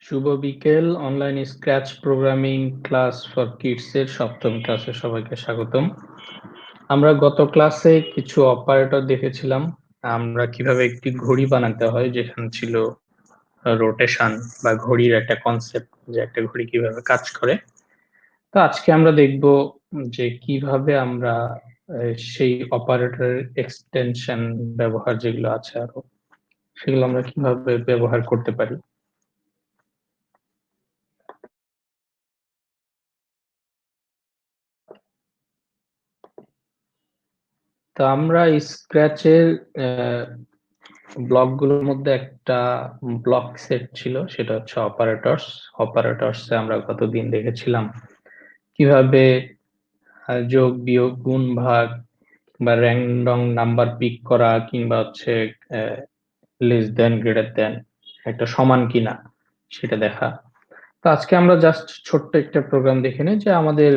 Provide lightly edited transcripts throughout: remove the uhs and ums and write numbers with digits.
শুভ বিকেল। Online scratch programming class for kids এর সপ্তম ক্লাসে সবাইকে স্বাগতম। আমরা গত ক্লাসে কিছু অপারেটর দেখেছিলাম, আমরা কিভাবে একটি ঘড়ি বানাতে হয়, যেখানে ছিল রোটেশন বা ঘড়ির একটা কনসেপ্ট, যে একটা ঘড়ি কিভাবে কাজ করে। তো আজকে আমরা দেখব যে কিভাবে আমরা সেই অপারেটরের এক্সটেনশন ব্যবহার যেগুলো আছে আরো, সেগুলো আমরা কিভাবে ব্যবহার করতে পারি। তো আমরা স্ক্র্যাচের ব্লকগুলোর মধ্যে একটা ব্লক সেট ছিল, সেটা হচ্ছে অপারেটরস। অপারেটরসে আমরা গতদিন দেখেছিলাম কিভাবে যোগ, বিয়োগ, গুণ, ভাগ বা র্যান্ডম নাম্বার পিক করা, কিংবা হচ্ছে লেস দেন, গ্রেটার দেন, একটা সমান কিনা সেটা দেখা। তো আজকে আমরা জাস্ট ছোট্ট একটা প্রোগ্রাম দেখে নিই, যে আমাদের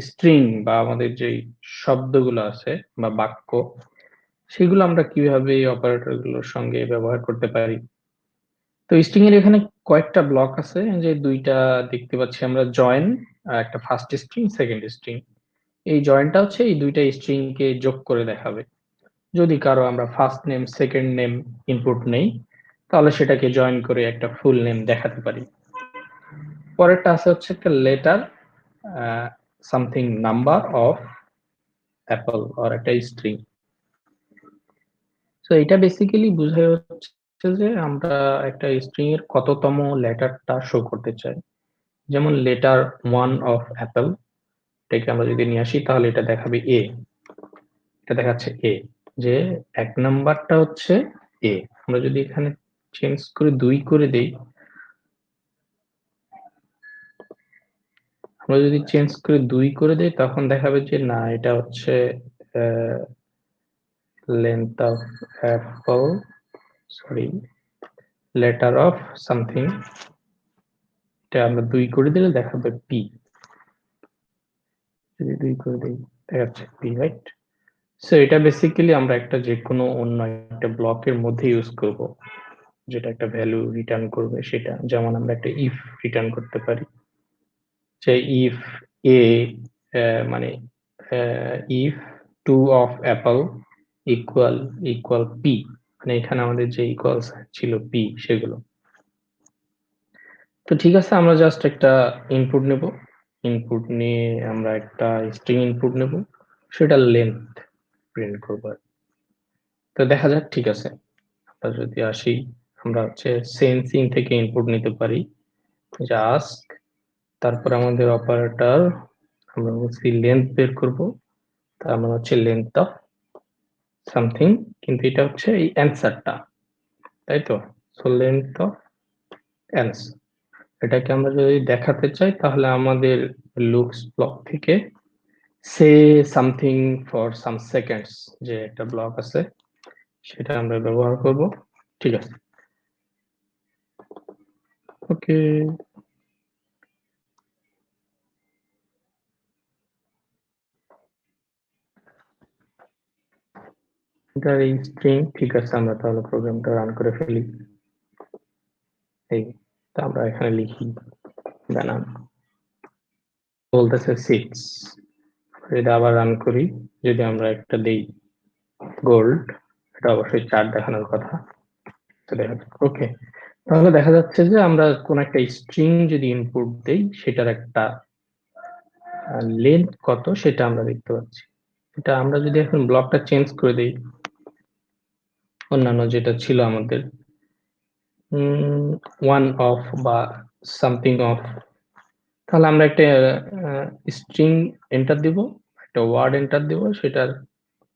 স্ট্রিং বা আমাদের যেই শব্দগুলো আছে বা বাক্য, সেগুলো আমরা কিভাবে এই অপারেটর গুলোর সঙ্গে ব্যবহার করতে পারি। তো স্ট্রিং এর এখানে কয়েকটা ব্লক আছে, যে দুইটা দেখতে পাচ্ছি আমরা, জয়েন আর একটা ফার্স্ট স্ট্রিং, সেকেন্ড স্ট্রিং। এই জয়েনটা হচ্ছে এই দুইটা স্ট্রিং কে যোগ করে দেখাবে। যদি কারো আমরা first name second name input নেই, তাহলে সেটাকে জয়েন করে একটা ফুল নেম দেখাতে পারি। পরেরটা আছে হচ্ছে একটা letter, something number of Apple or একটা স্ট্রিং। তো এটা বেসিক্যালি বোঝায় হচ্ছে যে আমরা একটা স্ট্রিং এর কততম লেটারটা শো করতে চাই। যেমন লেটার 1 অফ অ্যাপল, এটাকে আমরা যদি নিয়ে আসি তাহলে এটা দেখাবে এ, এটা দেখাচ্ছে এ, যে 1 নাম্বারটা হচ্ছে এ। আমরা যদি এখানে চেঞ্জ করে 2 করে দেই, আমরা যদি চেঞ্জ করে 2 করে দেই, তখন দেখাবে যে না, এটা হচ্ছে length of Apple, sorry, letter of something. এটা আমরা 2 করে দিলে দেখাবে পি। যদি 2 করে দিই, দেখাচ্ছে পি, রাইট? সো এটা বেসিক্যালি আমরা একটা যে কোনো অন্য একটা ব্লকের মধ্যে ইউজ করব, যেটা একটা ভ্যালু রিটার্ন করবে সেটা। যেমন আমরা একটা ইফ রিটার্ন করতে পারি, যে ইফ এ, মানে if 2 of Apple equal equal P, মানে এখানে আমাদের যে ইকুয়ালস ছিল পি, সেগুলো। তো ঠিক আছে, আমরা জাস্ট একটা ইনপুট নেব। ইনপুট নিয়ে আমরা একটা স্ট্রিং ইনপুট নেব, সেটা লেন্থ প্রিন্ট করব। তো দেখা যাক, ঠিক আছে। আমরা যদি আসি, আমরা হচ্ছে সেন্সিং থেকে ইনপুট নিতে পারি, যে আস্ক, তারপর আমাদের অপারেটর, আমরা বলছি লেন্থ বের করব, তার মানে হচ্ছে লেন্থ অফ সামথিং, কিন্তু এটা হচ্ছে এই অ্যান্সারটা, তাই তো? সো লেন্থ অফ অ্যান্সার, এটাকে আমরা যদি দেখাতে চাই, তাহলে আমাদের লুকস ব্লক থেকে say something for some seconds, যে একটা ব্লক আছে, সেটা আমরা ব্যবহার করব। ঠিক আছে, ওকে। এটা এই স্ট্রিং, ঠিক আছে, আমরা তাহলে প্রোগ্রামটা রান করে ফেলি। এই তো আমরা এখানে লিখি বানান, বলতেছে 6। এটা আবার রান করি, যদি আমরা একটা দেই গোল্ড, এটা অবশ্যই 4 দেখানোর কথা। তো দেখা যাচ্ছে ওকে। তাহলে দেখা যাচ্ছে যে আমরা কোন একটা স্ট্রিং যদি ইনপুট দেই, সেটার একটা লেন্থ কত সেটা আমরা দেখতে পাচ্ছি। এটা আমরা যদি এখন ব্লকটা চেঞ্জ করে দেই, অন্যান্য যেটা ছিল আমাদের 1 অফ বা সামথিং অফ, তাহলে আমরা একটা স্ট্রিং এন্টার দিব, একটা ওয়ার্ড এন্টার দিব, সেটার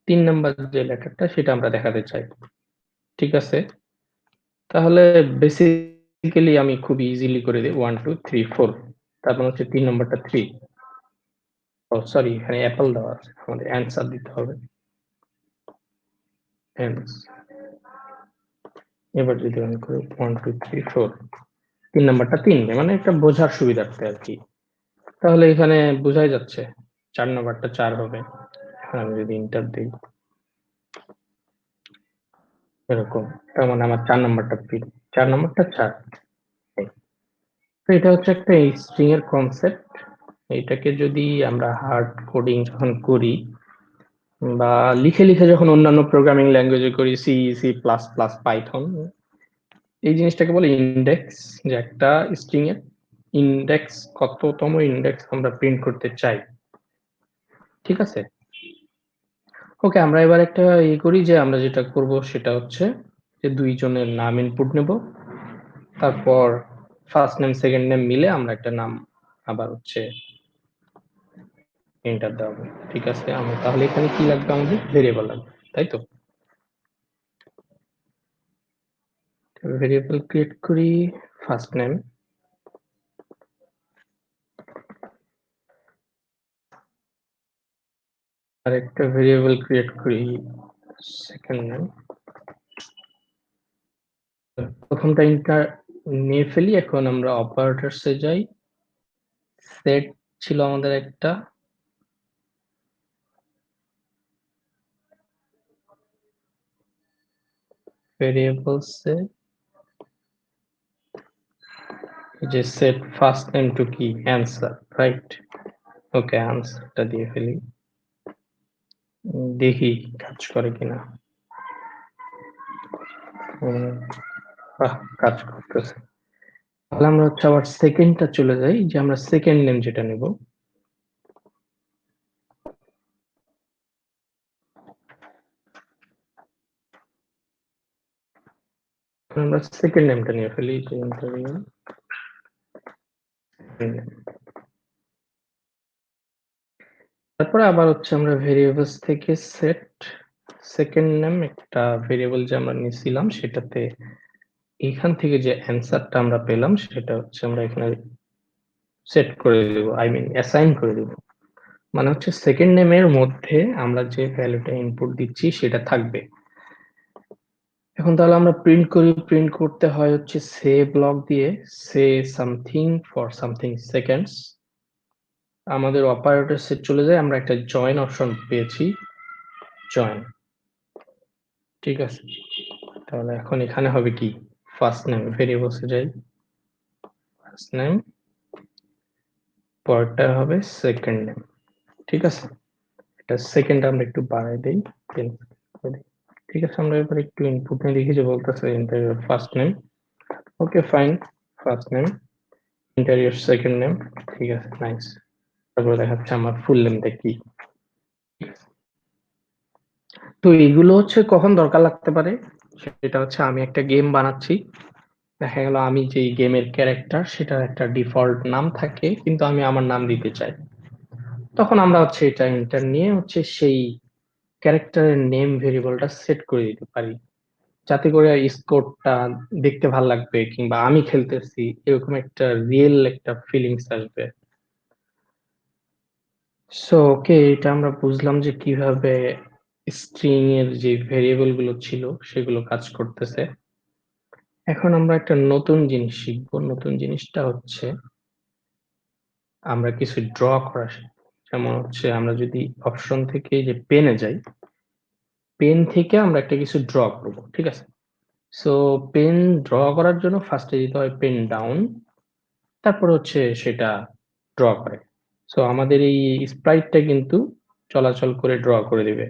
3 নাম্বার যে লেটারটা সেটা আমরা দেখাতে চাই। ঠিক আছে, তাহলে বেসিক্যালি আমি খুব ইজিলি করে দিই 1 2 3 4, তারপর হচ্ছে 3 নাম্বারটা 3। ও সরি, এখানে অ্যাপল দেওয়া আছে, আমাদের অ্যান্সার দিতে হবে। এবার যদি আমি করি 1 2 3 4, 3 নাম্বারটা 3, মানে একটা বোঝার সুবিধার্থে আর কি। তাহলে এখানে বোঝাই যাচ্ছে 4 নাম্বারটা 4 হবে। এখন আমি যদি এন্টার দিই, এরকম, তার মানে আমার 4 নাম্বারটা 3, 4 নাম্বারটা 4। তো এটা হচ্ছে একটা স্ট্রিং এর কনসেপ্ট। এটাকে যদি আমরা হার্ড কোডিং যখন করি বা লিখে যখন অন্যান্য প্রোগ্রামিং ল্যাঙ্গুয়েজে করি, C, C plus plus, Python, এই জিনিসটাকে বলে ইন্ডেক্স। যে একটা স্ট্রিং এর ইন্ডেক্স, কততম ইন্ডেক্স আমরা প্রিন্ট করতে চাই, ঠিক আছে? ওকে, আমরা এবার একটা করি যে আমরা যেটা করব সেটা হচ্ছে যে দুইজনের নাম ইনপুট নেব, তারপর ফার্স্ট নেম সেকেন্ড নেম মিলে আমরা একটা নাম আবার হচ্ছে এন্টার দেওয়া হবে, ঠিক আছে? আমরা তাহলে এখানে কি লাগবে, আমাদের ভেরিয়েবল লাগবে, তাই তো? ভেরিয়েবল ক্রিয়েট করি, ফার্স্ট নেম, আর একটা ভেরিয়েবল ক্রিয়েট করি সেকেন্ড নেম। প্রথমটা ইন্টার নিয়ে ফেলি, এখন আমরা অপারেটরসে যাই। সেট ছিল আমাদের একটা, ভেরিয়েবলসে যে সেট ফার্স্ট নেম টু কি অ্যান্সার, রাইট? ওকে, অ্যান্সারটা দিয়ে ফেলি, দেখি কাজ করে কিনা। কাজ করতেছে। তাহলে আমরা হচ্ছে আবার সেকেন্ডটা চলে যাই, যে আমরা সেকেন্ড নেম যেটা নেব, আমরা সেকেন্ড নেমটা নিয়ে ফেলি, যে ইন্টারভিউ। তারপরে আবার হচ্ছে আমরা ভেরিয়েবলস থেকে সেট সেকেন্ড নেম, একটা ভেরিয়েবল যে আমরা নিয়েছিলাম সেটাতে এখান থেকে যে অ্যান্সারটা আমরা পেলাম সেটা হচ্ছে আমরা এখানে সেট করে দেব, আই মিন অ্যাসাইন করে দেব। মানে হচ্ছে সেকেন্ড নেমের মধ্যে আমরা যে ভ্যালুটা ইনপুট দিচ্ছি সেটা থাকবে। এখন তাহলে আমরা প্রিন্ট করি, প্রিন্ট করতে হয় হচ্ছে সে ব্লক দিয়ে, say something for something seconds. আমাদের অপারেটর সেট চলে যায়, আমরা একটা জয়েন অপশন পেয়েছি, জয়েন, ঠিক আছে? তাহলে এখন এখানে হবে কি, ফার্স্ট নেম, ভেরিয়েবলসে যাই, ফার্স্ট নেম, পরেরটা হবে সেকেন্ড নেম, ঠিক আছে? এটা সেকেন্ড আমরা একটু বাড়াই দেই, ঠিক আছে? আমরা এবার একটু ইনপুট নিয়ে দেখি যে বলতেছে interior first name, okay fine, first name, interior second name, ঠিক আছে, নাইস। তারপরে দেখাচ্ছে আমার ফুল নেমটা কি। তো এগুলো হচ্ছে কখন দরকার লাগতে পারে, সেটা হচ্ছে আমি একটা গেম বানাচ্ছি, দেখা গেল আমি যে গেমের ক্যারেক্টার সেটার একটা ডিফল্ট নাম থাকে, কিন্তু আমি আমার নাম দিতে চাই, তখন আমরা হচ্ছে এটা ইন্টার নিয়ে হচ্ছে সেই ক্যারেক্টারের নেম ভেরিয়েবলটা সেট করে দিতে পারি, যাতে করে স্কোরটা দেখতে ভাল লাগবে, কিংবা আমি খেলতেছি এরকম একটা রিয়েল একটা ফিলিংস আসবে। সো ওকে, এটা আমরা বুঝলাম যে কিভাবে স্ট্রিং এর যে ভেরিয়েবল গুলো ছিল সেগুলো কাজ করতেছে। এখন আমরা একটা নতুন জিনিস শিখবো, নতুন জিনিসটা হচ্ছে আমরা কিছু ড্র করা শিখবো। যেমন হচ্ছে আমরা যদি অপশন থেকে যে পেনে যাই, পেন থেকে আমরা একটা কিছু ড্র করবো, ঠিক আছে? সো পেন ড্র করার জন্য ফার্স্টে দিতে হয় পেন ডাউন, তারপর হচ্ছে সেটা ড্র করে। সো আমাদের এই স্প্রাইটটা কিন্তু চলাচল করে ড্র করে দিবে।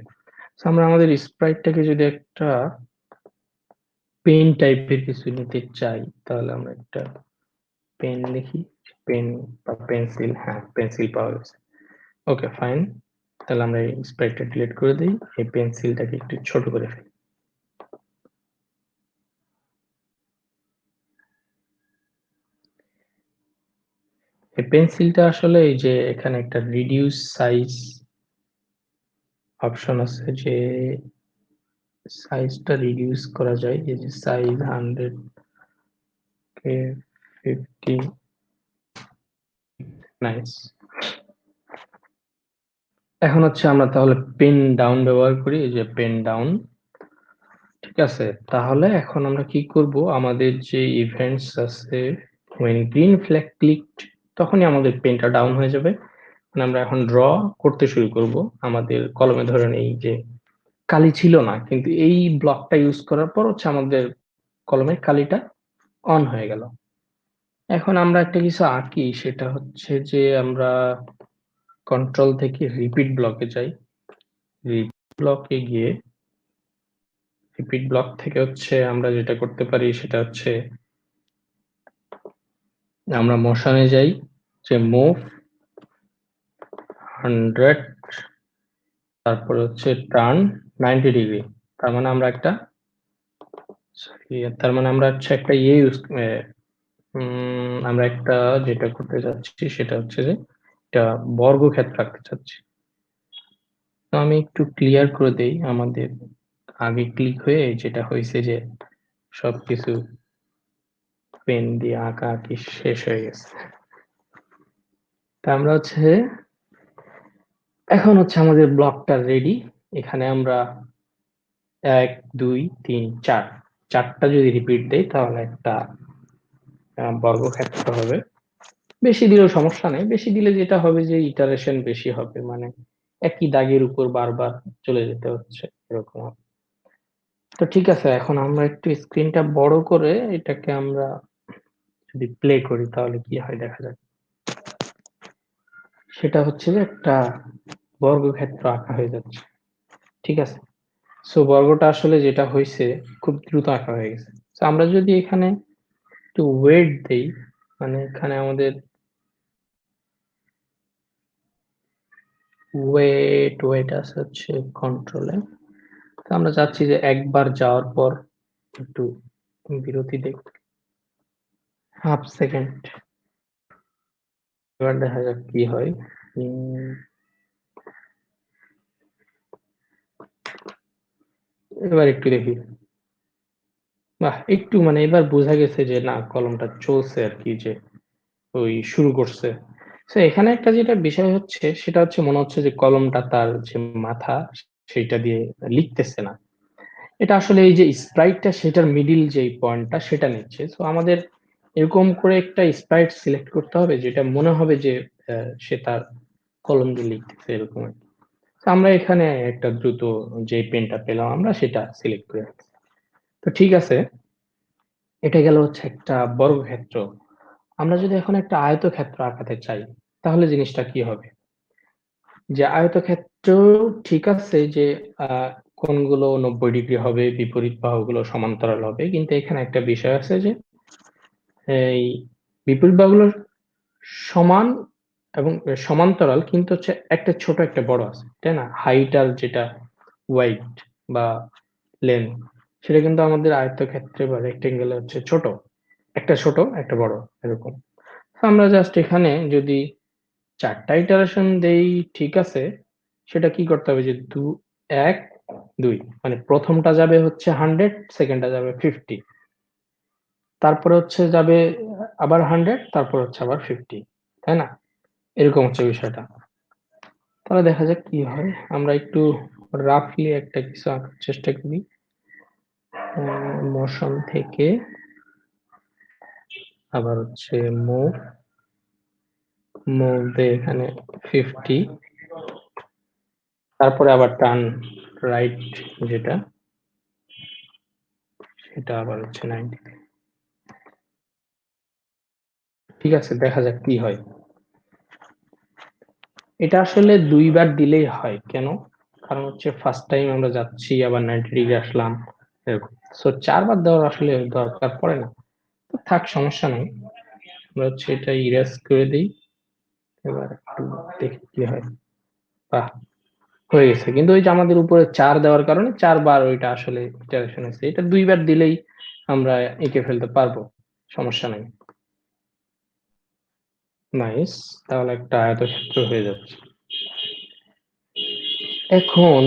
সো আমরা আমাদের স্প্রাইটটাকে যদি একটা পেন টাইপের কিছু নিতে চাই, তাহলে আমরা একটা পেন লিখি, পেন বা পেন্সিল, হ্যাঁ পেন্সিল পাওয়া গেছে, ওকে ফাইন। তাহলে আমরা এই স্প্রাইটটা ডিলিট করে দিই, এই পেন্সিলটাকে একটু ছোট করে ফেলি। এই পেন্সিলটা আসলে এই যে এখানে একটা রিডিউস সাইজ অপশন আছে, যে সাইজটা রিডিউস করা যায়, এই যে সাইজ 100 কে 50, নাইস। এখন হচ্ছে আমরা তাহলে পেন ডাউন ব্যবহার করি, এই যে পেন ডাউন, ঠিক আছে? তাহলে এখন আমরা কি করব, আমাদের যে ইভেন্টস আছে, when green flag clicked, তখনই আমাদের পেনটা ডাউন হয়ে যাবে। মানে আমরা এখন ড্র করতে শুরু করব। আমাদের কলমে ধরেন এই যে কালি ছিল না, কিন্তু এই ব্লকটা ইউজ করার পর হচ্ছে আমাদের কলমের কালিটা অন হয়ে গেল। এখন আমরা একটা কিছু আঁকি, সেটা হচ্ছে যে আমরা কন্ট্রোল থেকে রিপিট ব্লকে যাই। রিপিট ব্লকে গিয়ে রিপিট ব্লক থেকে হচ্ছে আমরা যেটা করতে পারি সেটা হচ্ছে আমরা মোশনে যাই, যে মুভ 100, তারপরে হচ্ছে টার্ন 90 ডিগ্রি। তার মানে আমরা একটা একটা ইউজ আমরা একটা যেটা করতে যাচ্ছি সেটা হচ্ছে যে একটা বর্গক্ষেত্র আঁকতে চাচ্ছি। তো আমি একটু ক্লিয়ার করে দেই, আমাদের আগে ক্লিক হয়ে যেটা হয়েছে যে সবকিছু পেন দিয়ে আঁকাআঁকি শেষ হয়ে গেছে। তা আমরা হচ্ছে এখন হচ্ছে আমাদের ব্লকটা রেডি। এখানে আমরা ১, ২, ৩, ৪ চারটা যদি রিপিট দেই তাহলে একটা বর্গক্ষেত্র হবে। বেশি দিলেও সমস্যা নেই, বেশি দিলে যেটা হবে যে ইটারেশন বেশি হবে, মানে একই দাগের উপর বারবার চলে যেতে হচ্ছে এরকম। তো ঠিক আছে, এখন আমরা একটু স্ক্রিনটা বড় করে এটাকে আমরা যদি প্লে করি তাহলে কি হয় দেখা যাক। সেটা হচ্ছে যে একটা বর্গক্ষেত্র আঁকা হয়ে যাচ্ছে। ঠিক আছে, সো বর্গটা আসলে যেটা হয়েছে খুব দ্রুত আঁকা হয়ে গেছে। তো আমরা যদি এখানে একটু ওয়েট দেই, মানে এখানে আমাদের ওয়েট আছে হচ্ছে কন্ট্রোলে। তো আমরা চাচ্ছি যে একবার যাওয়ার পর একটু বিরতি দেই, হাফ সেকেন্ড। এবার দেখা যাক কি হয়। এবার একটু দেখি, বাহ, একটু মানে এবার বোঝা গেছে যে না, কলমটা চলছে আর কি, যে ওই শুরু করছে। তো এখানে একটা যেটা বিষয় হচ্ছে সেটা হচ্ছে মনে হচ্ছে যে কলমটা তার যে মাথা সেইটা দিয়ে লিখতেছে না। এটা আসলে এই যে স্প্রাইটটা সেটার মিডিল যেই পয়েন্টটা সেটা নিচ্ছে। সো আমাদের এরকম করে একটা স্প্রাইট সিলেক্ট করতে হবে যেটা মনে হবে যে সে তার কলম দিয়ে লিখতেছে এরকম আর কি। তো আমরা এখানে একটা দ্রুত যে পেনটা পেলাম আমরা সেটা সিলেক্ট করে রাখছি। তো ঠিক আছে, এটা গেল হচ্ছে একটা বর্গক্ষেত্র। আমরা যদি এখন একটা আয়তক্ষেত্র আঁকাতে চাই তাহলে জিনিসটা কি হবে? যে আয়তক্ষেত্র ঠিক আছে যে কোণগুলো ৯০ ডিগ্রি হবে, বিপরীত বাহুগুলো সমান্তরাল হবে। কিন্তু এখানে একটা বিষয় আছে যে এই বিপরীত বাহুগুলো সমান এবং সমান্তরাল, কিন্তু হচ্ছে একটা ছোট একটা বড় আছে, তাই না? হাইট আর যেটা ওয়াইড বা লেন্থ সেটা কিন্তু আমাদের আয়তক্ষেত্রে বা রেক্টেঙ্গেলে হচ্ছে ছোট। একটা ছোট একটা বড় এরকম। তো আমরা জাস্ট এখানে যদি ৪ টা ইটারেশন দেই, ঠিক আছে। সেটা কি করতে হবে যে ১, ২ মানে ১ম টা যাবে হচ্ছে 100, সেকেন্ড টা যাবে 50, তারপরে হচ্ছে যাবে আবার 100, তারপর হচ্ছে আবার 50, তাই না? এরকম হচ্ছে বিষয়টা। তাহলে দেখা যাক কি হয়। আমরা একটু রাফলি একটা কিছু আঁকার চেষ্টা করি। মোশন থেকে আবার হচ্ছে মুভ, দিয়ে এখানে 50, তারপরে আবার টার্ন রাইট যেটা সেটা আবার হচ্ছে 90। ঠিক আছে, দেখা যাক কি হয়। এটা আসলে ২ বার দিলেই হয়। কেন? কারণ হচ্ছে ফার্স্ট টাইম আমরা যাচ্ছি আবার 90 ডিগ্রি আসলাম এরকম। সো ৪ বার দেওয়ার আসলে দরকার পড়ে না। তো থাক, সমস্যা নাই। আমরা হচ্ছে এটা ইরেজ করে দেই। এবার একটু দেখি কি হয়। বাহ! হয়ে গেছে। কিন্তু ওই যে আমাদের উপরে ৪ দেওয়ার কারণে ৪ বার ওইটা আসলে ইটারেশন হইছে। এটা ২ বার দিলেই আমরা এঁকে ফেলতে পারবো। সমস্যা নাই। নাইস। তাহলে একটা আয়তক্ষেত্র হয়ে যাচ্ছে। এখন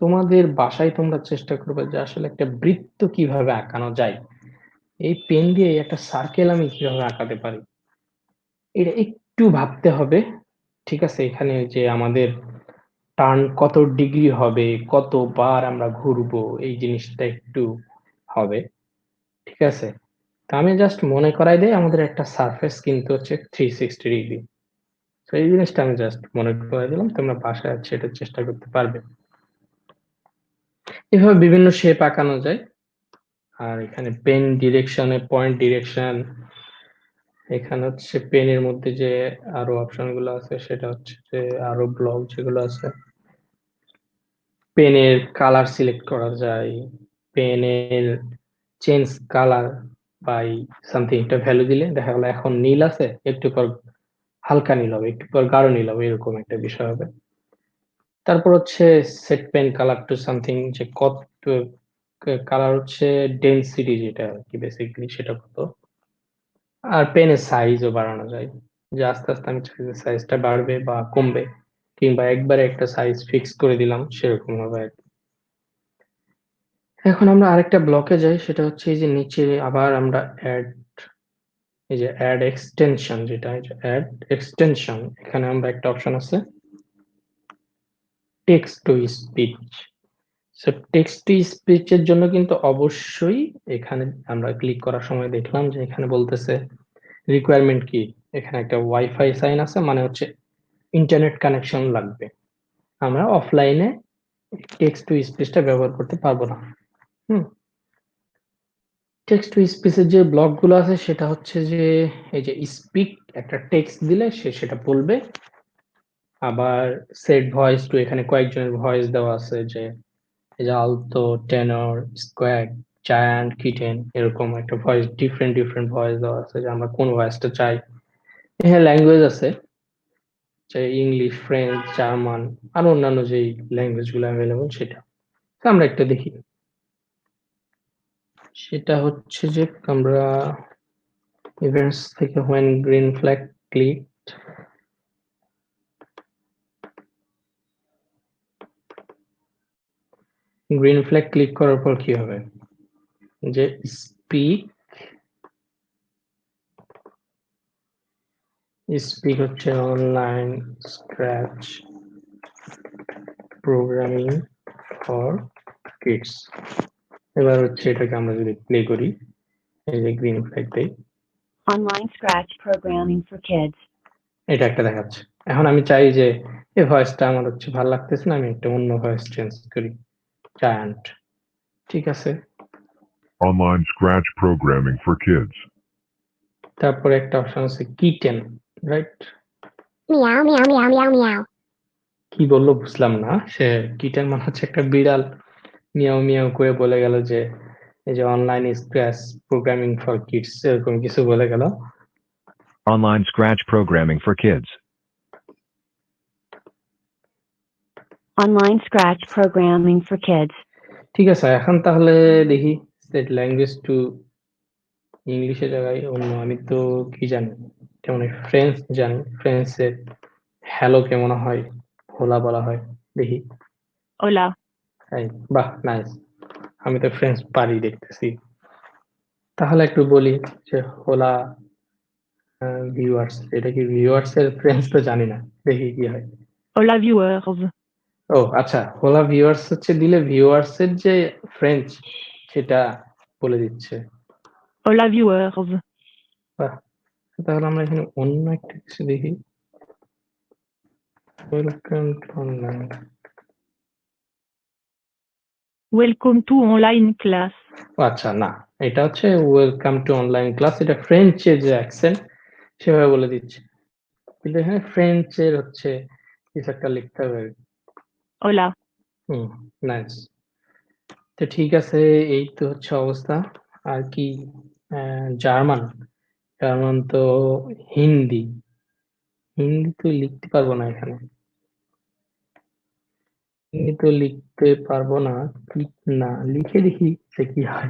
তোমাদের বাসায় তোমরা চেষ্টা করবে যে আসলে একটা বৃত্ত কিভাবে আঁকানো যায়। এই পেন দিয়ে একটা সার্কেল আমি কিভাবে আঁকাতে পারি। এটা একটু ভাবতে হবে। ঠিক আছে? এখানে যে আমাদের টার্ন কত ডিগ্রি হবে, কতবার আমরা ঘুরবো এই জিনিসটা একটু হবে। ঠিক আছে? তো আমি জাস্ট মনে করাই দেই আমাদের একটা সারফেস কিন্তু হচ্ছে 360 ডিগ্রি। তো এই জিনিসটা আমি জাস্ট মনে করাই দিলাম। তোমরা বাসায় হচ্ছে এটা চেষ্টা করতে পারবে। এভাবে বিভিন্ন শেপ আঁকানো যায়। আর এখানে পেন ডিরেকশনে পয়েন্ট ডিরেকশন এখানে হচ্ছে পেনের মধ্যে যে আরো অপশন গুলো আছে সেটা হচ্ছে যে আরো ব্লক যেগুলো আছে পেনের কালার সিলেক্ট করা যায়, পেনের চেঞ্জ কালার বাই সামথিং একটা ভ্যালু দিলে দেখা গেল এখন নীল আছে, একটু পর হালকা নীল হবে, একটু পর গাঢ় নীল হবে, এরকম একটা বিষয় হবে। তারপর হচ্ছে set pen colour to something, যে কত কালার হচ্ছে ডেনসিটি যেটা আর কি বেসিক্যালি সেটা কত। আর পেনের সাইজও বাড়ানো যায়, যে আস্তে আস্তে আমি চাই যে সাইজটা বাড়বে বা কমবে, কিংবা একবারে একটা সাইজ ফিক্স করে দিলাম সেরকম হবে আর কি। এখন আমরা আরেকটা ব্লকে যাই, সেটা হচ্ছে এই যে নিচে আবার আমরা অ্যাড, এই যে অ্যাড এক্সটেনশন, যেটা অ্যাড এক্সটেনশন, এখানে আমরা একটা অপশন আছে text to speech. So text to speech এর জন্য কিন্তু অবশ্যই এখানে আমরা ক্লিক করার সময় দেখলাম যে এখানে বলতেছে রিকোয়ারমেন্ট কি, এখানে একটা ওয়াইফাই সাইন আছে, মানে হচ্ছে ইন্টারনেট কানেকশন লাগবে, আমরা অফলাইনে টেক্সট টু স্পিচটা ব্যবহার করতে পারবো না। টেক্সট টু স্পিচের যে ব্লকগুলো আছে সেটা হচ্ছে যে এই যে স্পিক একটা টেক্সট দিলে সে সেটা বলবে, আবার সেট ভয়েস টু, এখানে কয়েকজনের ভয়েস দেওয়া আছে, যে এই যে আলতো, টেনর, স্কোয়াড, জায়ান্ট, কিটেন, এরকম একটা ভয়েস, ডিফারেন্ট ডিফারেন্ট ভয়েস দেওয়া আছে, যে আমরা কোন ভয়েসটা চাই। এখানে ল্যাঙ্গুয়েজ আছে, যে ইংলিশ, ফ্রেঞ্চ, জার্মান, আর অন্যান্য যেই ল্যাঙ্গুয়েজ গুলো অ্যাভেলেবল সেটা। তো আমরা একটা দেখি, সেটা হচ্ছে যে আমরা ইভেন্টস থেকে when green flag clicked, green flag click করার পর কি হবে, যে স্পিক, স্পিক হচ্ছে online scratch programming for kids. এবার হচ্ছে এটাকে আমরা যদি প্লে করি, এই যে গ্রিন ফ্ল্যাগ দেই, Online Scratch Programming for Kids. এটা একটা দেখাচ্ছে। এখন আমি চাই যে এই ভয়েসটা আমার হচ্ছে ভালো লাগতেছে না, আমি একটা অন্য ভয়েস চেঞ্জ করি, জায়ান্ট, ঠিক আছে। Online Scratch Programming for Kids. তারপরে একটা অপশন আছে kitten, right? Meow, meow, meow, meow, meow. কি বললো বুঝলাম না, সে কিটেন মানে হচ্ছে একটা বিড়াল মিয়াও মিয়াও করে বলে গেল যে এই যে online scratch programming for kids, এরকম কিছু বলে গেল। Online Scratch Programming for Kids. Online Scratch Programming for Kids. ঠিক আছে, এখন তাহলে দেখি সেট ল্যাঙ্গুয়েজ টু ইংলিশের জায়গায় অন্য, আমি তো কি জানি, যেমন ফ্রেঞ্চ জানি, ফ্রেঞ্চের হ্যালো কেমন হয়, হোলা বলা হয়, দেখি। Hola. এই বাহ, নাইস, আমি তো ফ্রেঞ্চ পারি দেখতেছি। তাহলে একটু বলি যে হোলা ভিউয়ার্স, এটা কি ভিউয়ার্স এর ফ্রেঞ্চ তো জানি না, দেখি কি হয়। Hola, viewers. ও আচ্ছা, হোলা ভিউয়ার্স হচ্ছে দিলে ভিউয়ার্স এর যে ফ্রেঞ্চ সেটা বলে দিচ্ছে। Hola, viewers. বাহ, তাহলে আমরা এখানে অন্য একটা কিছু দেখি, welcome to online. Welcome to online class. আচ্ছা না, এটা হচ্ছে ওয়েলকাম টু অনলাইন ক্লাস, এটা ফ্রেঞ্চের যে অ্যাকসেন্ট সেভাবে বলে দিচ্ছে, কিন্তু এখানে ফ্রেঞ্চের হচ্ছে কিছু একটা লিখতে হবে। Hola. হুম, নাইস। তো ঠিক আছে, এই তো হচ্ছে অবস্থা। আর কি জার্মান, জার্মান তো হিন্দি, হিন্দি তো লিখতে পারবো না এখানে, হিন্দি তো লিখতে পারবো না, না লিখে দেখি সে কি হয়।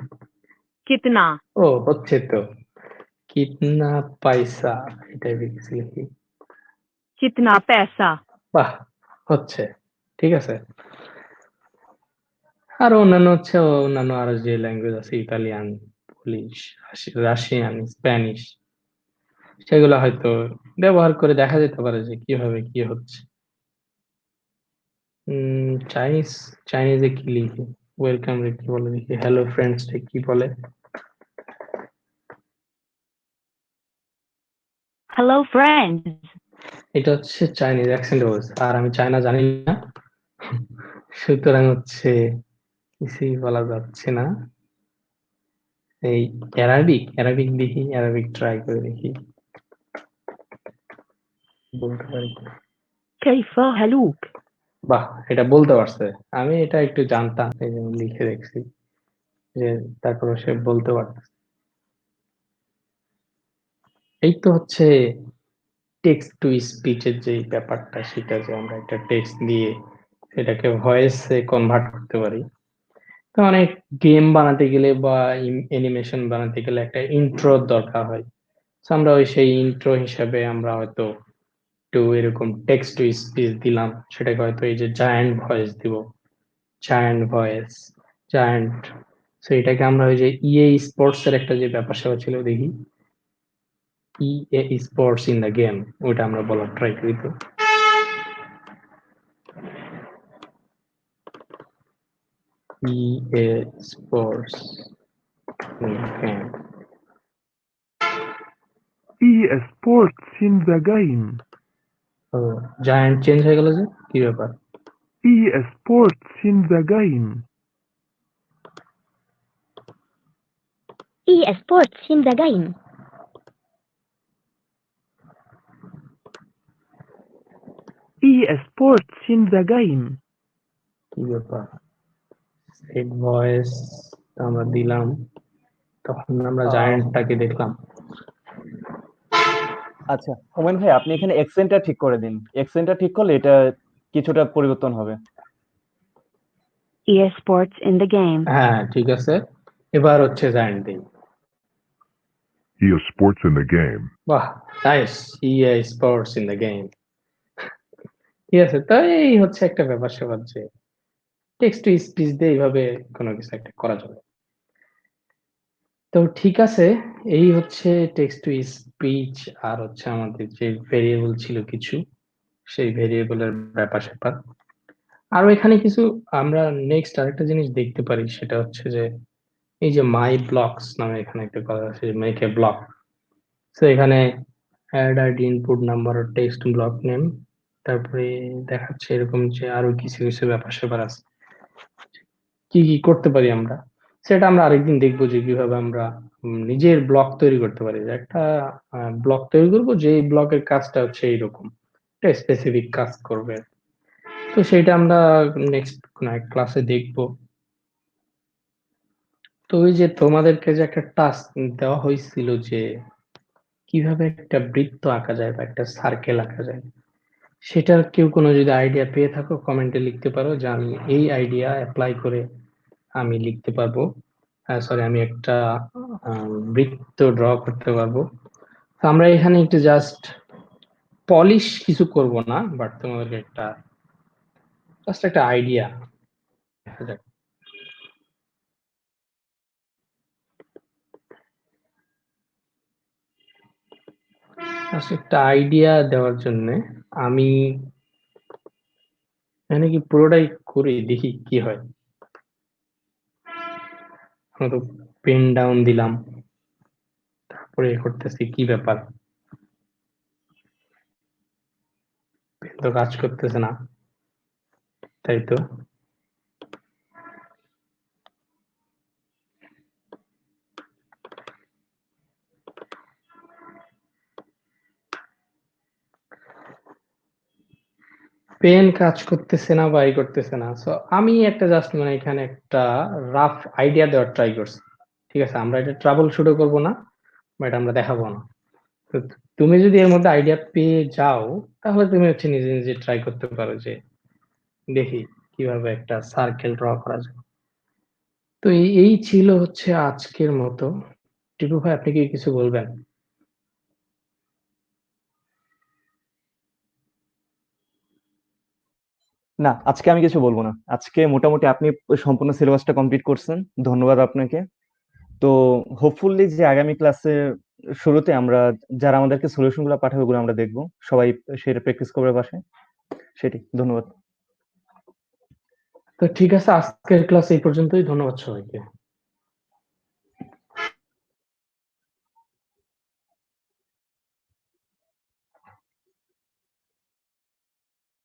Kitna. ও হচ্ছে তো, কিতনা পয়সা, এটাই লিখছি, লিখি। Kitna paisa. বাহ, হচ্ছে, ঠিক আছে। আর অন্যান্য হচ্ছে অন্যান্য আরো যে ল্যাঙ্গুয়েজ আছে, ইতালিয়ান, পুলিশ, রাশিয়ান, স্প্যানিশ, সেগুলো হয়তো ব্যবহার করে দেখা যেতে পারে যে কিভাবে কি হচ্ছে। চাইনিজ, চাইনিজে কি লিখি, ওয়েলকাম রে কি বলে দেখি, হ্যালো ফ্রেন্ডস রে কি বলে। Hello, friends. এটা হচ্ছে চাইনিজ অ্যাকসেন্ট বলছে, আর আমি চায়না জানি না, সুতরাং হচ্ছে কিছুই বলা যাচ্ছে না। এই অ্যারাবিক, অ্যারাবিক দেখি, অ্যারাবিক ট্রাই করে দেখি। বলতে পারি। كيف حالك؟ বাহ! এটা বলতে পারছে। আমি এটা একটু জানতাম এইজন্য লিখে রেখেছি যে তারপরেও সে বলতে পারতেছে। এই তো হচ্ছে টেক্সট টু স্পিচ এর যেই ব্যাপারটা সেটা যে আমরা একটা টেক্সট দিয়ে সেটাকে ভয়েসে কনভার্ট করতে পারি। তো অনেক গেম বানাতে গেলে বা অ্যানিমেশন বানাতে গেলে একটা ইন্ট্রো দরকার হয়। সো আমরা ওই সেই ইন্ট্রো হিসাবে আমরা হয়তো একটু এরকম টেক্সট টু স্পিচ দিলাম। সেটাকে হয়তো এই যে জায়ান্ট ভয়েস দিব। জায়ান্ট ভয়েস, জায়ান্ট সো এটাকে আমরা ওই যে EA স্পোর্টস এর একটা যে ব্যাপার-স্যাপার ছিল দেখি। EA sports in the game ওইটা আমরা বলার ট্রাই করি তো। EA sports in the game. eSports in the game. ও জায়ান্ট চেঞ্জ হয়ে গেল যে? কি ব্যাপার? eSports in the game. eSports in the game. eSports in the game. কি ব্যাপার? সেট ভয়েস আমরা দিলাম। তখন আমরা জায়ান্টটাকে দেখলাম। আচ্ছা হুমায়ুন ভাই আপনি এখানে এক্সেন্টটা ঠিক করে দিন। এক্সেন্টটা ঠিক করলে এটা কিছুটা পরিবর্তন হবে। eSports in the game. হ্যাঁ, ঠিক আছে। এবার হচ্ছে জায়ান্ট দেই। EA Sports in the game. বাহ! Nice. EA sports in the game. ঠিক আছে। তো এই হচ্ছে একটা ব্যাপার-স্যাপার যে টেক্সট টু স্পিচ দিয়ে এইভাবে কোনো কিছু একটা করা যাবে। তো ঠিক আছে, এই হচ্ছে টেক্সট টু স্পিচ আর হচ্ছে আমাদের যে ভেরিয়েবল ছিল কিছু, সেই ভেরিয়েবলের ব্যাপার-স্যাপার। আরো এখানে কিছু আমরা নেক্সট আরেকটা জিনিস দেখতে পারি সেটা হচ্ছে যে এই যে মাই ব্লকস নামে এখানে একটা কথা আছে মেক এ ব্লক। সো এখানে অ্যাড আইডি ইনপুট নাম্বার ও টেক্সট ব্লক নেম তারপরে দেখাচ্ছে এরকম যে আরো কিছু ব্যাপার-স্যাপার আছে। কি করতে পারি আমরা? সেটা আমরা আরেকদিন দেখবো যে কিভাবে আমরা নিজের ব্লক তৈরি করতে পারি। যে একটা ব্লক তৈরি করব যে ব্লকের কাজটা হচ্ছে এইরকম। একটা স্পেসিফিক কাজ করবে। তো সেইটা আমরা নেক্সট কোনো এক ক্লাসে দেখবো। তো ওই যে তোমাদেরকে যে একটা টাস্ক দেওয়া হয়েছিল যে কিভাবে একটা বৃত্ত আঁকা যায় বা একটা সার্কেল আঁকা যায়। সেটার কেউ কোনো যদি আইডিয়া পেয়ে থাকো কমেন্টে লিখতে পারো যে আমি এই আইডিয়া এপ্লাই করে আমি লিখতে পারবো। সরি আমি একটা বৃত্ত ড্র করতে পারবো। তো আমরা এখানে একটু জাস্ট পলিশ কিছু করব না বাট তোমাদেরকে একটা জাস্ট একটা আইডিয়া দেখা যাক। জাস্ট একটা আইডিয়া দেওয়ার জন্য আমি এখানে কি পুরোটাই করি দেখি কি হয়। আমরা তো পেন ডাউন দিলাম তারপরে করতেছি কি ব্যাপার পেন তো কাজ করতেছে না তাই তো পেন কাজ করতেছে না বা ই করতেছে না সো আমি একটা জাস্ট মানে এখানে একটা রাফ আইডিয়া দেওয়ার ট্রাই করছি ঠিক আছে আমরা এটা ট্রাবল শুটও করবো না বাট আমরা দেখাবো না তো তুমি যদি এর মধ্যে আইডিয়া পেয়ে যাও তাহলে তুমি হচ্ছে নিজে নিজে ট্রাই করতে পারো যে দেখি কিভাবে একটা সার্কেল ড্র করা যায় তো এই ছিল হচ্ছে আজকের মতো টিপু ভাই আপনি কি কিছু বলবেন না আজকে আমি কিছু বলবো না। আজকে মোটামুটি আপনি সম্পূর্ণ সিলেবাসটা কমপ্লিট করছেন। ধন্যবাদ আপনাকে। তো হোপফুলি যে আগামী ক্লাসে শুরুতে আমরা যারা আমাদেরকে সলিউশন গুলো পাঠাবে ওগুলো আমরা দেখবো। সবাই সেটা প্র্যাকটিস করবে বাসায়। সেটি ধন্যবাদ। তো ঠিক আছে আজকের ক্লাস এই পর্যন্তই ধন্যবাদ সবাইকে